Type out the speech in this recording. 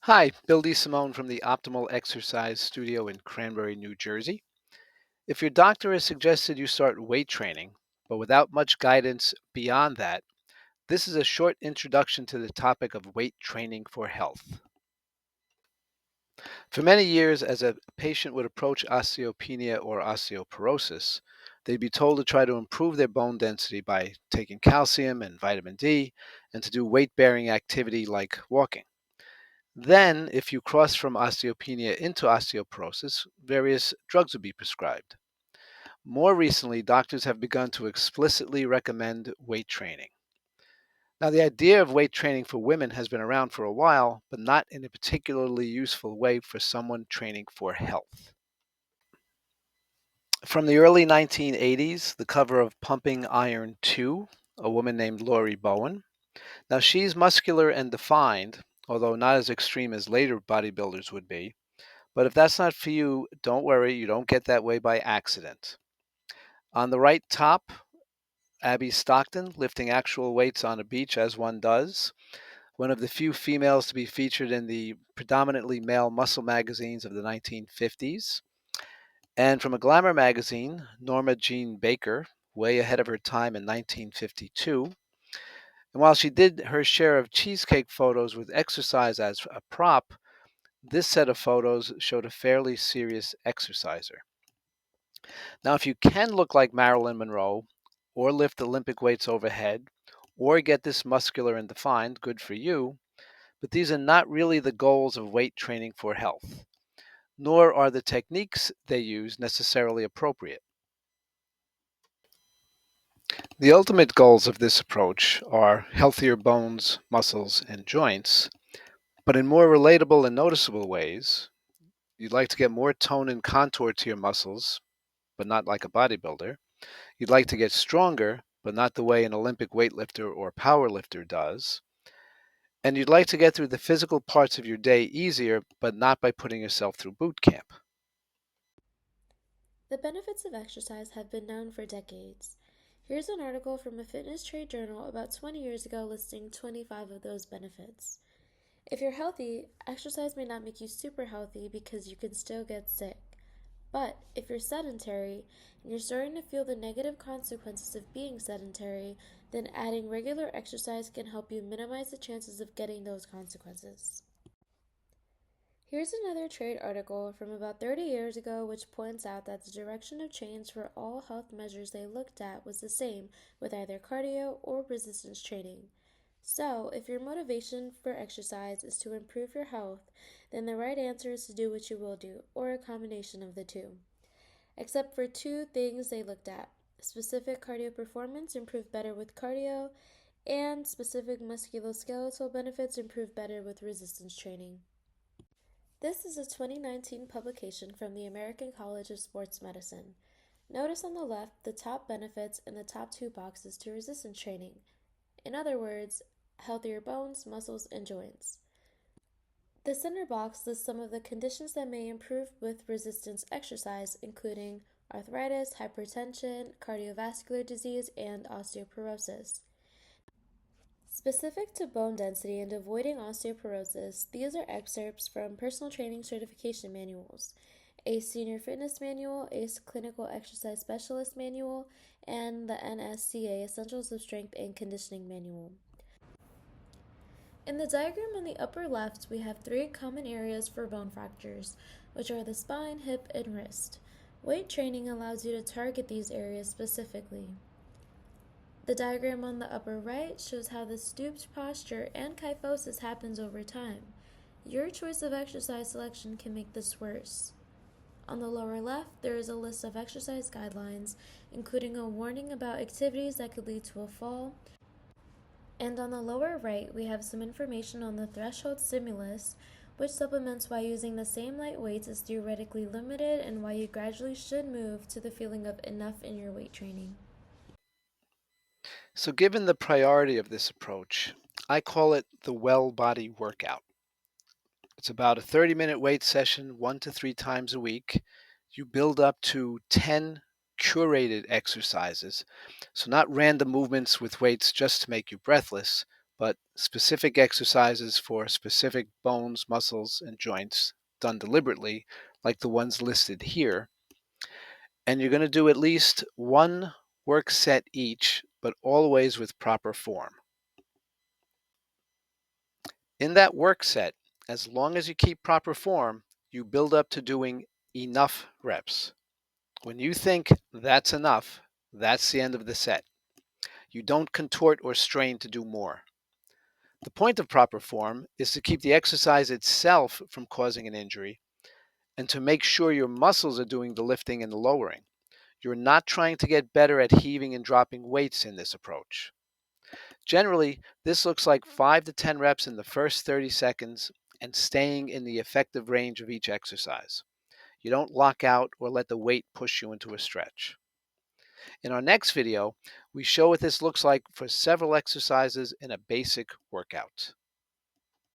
Hi, Bill DeSimone from the Optimal Exercise Studio in Cranbury, New Jersey. If your doctor has suggested you start weight training, but without much guidance beyond that, this is a short introduction to the topic of weight training for health. For many years, as a patient would approach osteopenia or osteoporosis, they'd be told to try to improve their bone density by taking calcium and vitamin D and to do weight bearing activity like walking. Then, if you cross from osteopenia into osteoporosis, various drugs would be prescribed. More recently, doctors have begun to explicitly recommend weight training. Now, the idea of weight training for women has been around for a while, but not in a particularly useful way for someone training for health. From the early 1980s, the cover of Pumping Iron 2, a woman named Lori Bowen. Now, she's muscular and defined, although not as extreme as later bodybuilders would be. But if that's not for you, don't worry, you don't get that way by accident. On the right top, Abby Stockton lifting actual weights on a beach as one does. One of the few females to be featured in the predominantly male muscle magazines of the 1950s. And from a glamour magazine, Norma Jean Baker, way ahead of her time in 1952. And while she did her share of cheesecake photos with exercise as a prop, this set of photos showed a fairly serious exerciser. Now, if you can look like Marilyn Monroe, or lift Olympic weights overhead, or get this muscular and defined, good for you, but these are not really the goals of weight training for health, nor are the techniques they use necessarily appropriate. The ultimate goals of this approach are healthier bones, muscles, and joints, but in more relatable and noticeable ways. You'd like to get more tone and contour to your muscles, but not like a bodybuilder. You'd like to get stronger, but not the way an Olympic weightlifter or powerlifter does. And you'd like to get through the physical parts of your day easier, but not by putting yourself through boot camp. The benefits of exercise have been known for decades. Here's an article from a fitness trade journal about 20 years ago listing 25 of those benefits. If you're healthy, exercise may not make you super healthy because you can still get sick. But if you're sedentary and you're starting to feel the negative consequences of being sedentary, then adding regular exercise can help you minimize the chances of getting those consequences. Here's another trade article from about 30 years ago which points out that the direction of change for all health measures they looked at was the same with either cardio or resistance training. So, if your motivation for exercise is to improve your health, then the right answer is to do what you will do, or a combination of the two. Except for two things they looked at: specific cardio performance improved better with cardio, and specific musculoskeletal benefits improved better with resistance training. This is a 2019 publication from the American College of Sports Medicine. Notice on the left the top benefits in the top two boxes to resistance training. In other words, healthier bones, muscles, and joints. The center box lists some of the conditions that may improve with resistance exercise, including arthritis, hypertension, cardiovascular disease, and osteoporosis. Specific to bone density and avoiding osteoporosis, these are excerpts from personal training certification manuals: ACE Senior Fitness Manual, ACE Clinical Exercise Specialist Manual, and the NSCA Essentials of Strength and Conditioning Manual. In the diagram on the upper left, we have three common areas for bone fractures, which are the spine, hip, and wrist. Weight training allows you to target these areas specifically. The diagram on the upper right shows how the stooped posture and kyphosis happens over time. Your choice of exercise selection can make this worse. On the lower left, there is a list of exercise guidelines, including a warning about activities that could lead to a fall. And on the lower right, we have some information on the threshold stimulus, which supplements why using the same light weights is theoretically limited and why you gradually should move to the feeling of enough in your weight training. So, given the priority of this approach, I call it the well body workout. It's about a 30-minute weight session, 1 to 3 times a week. You build up to 10 curated exercises. So, not random movements with weights just to make you breathless, but specific exercises for specific bones, muscles, and joints done deliberately, like the ones listed here. And you're going to do at least one work set each, but always with proper form. In that work set, as long as you keep proper form, you build up to doing enough reps. When you think that's enough, that's the end of the set. You don't contort or strain to do more. The point of proper form is to keep the exercise itself from causing an injury and to make sure your muscles are doing the lifting and the lowering. You're not trying to get better at heaving and dropping weights in this approach. Generally, this looks like 5 to 10 reps in the first 30 seconds and staying in the effective range of each exercise. You don't lock out or let the weight push you into a stretch. In our next video, we show what this looks like for several exercises in a basic workout.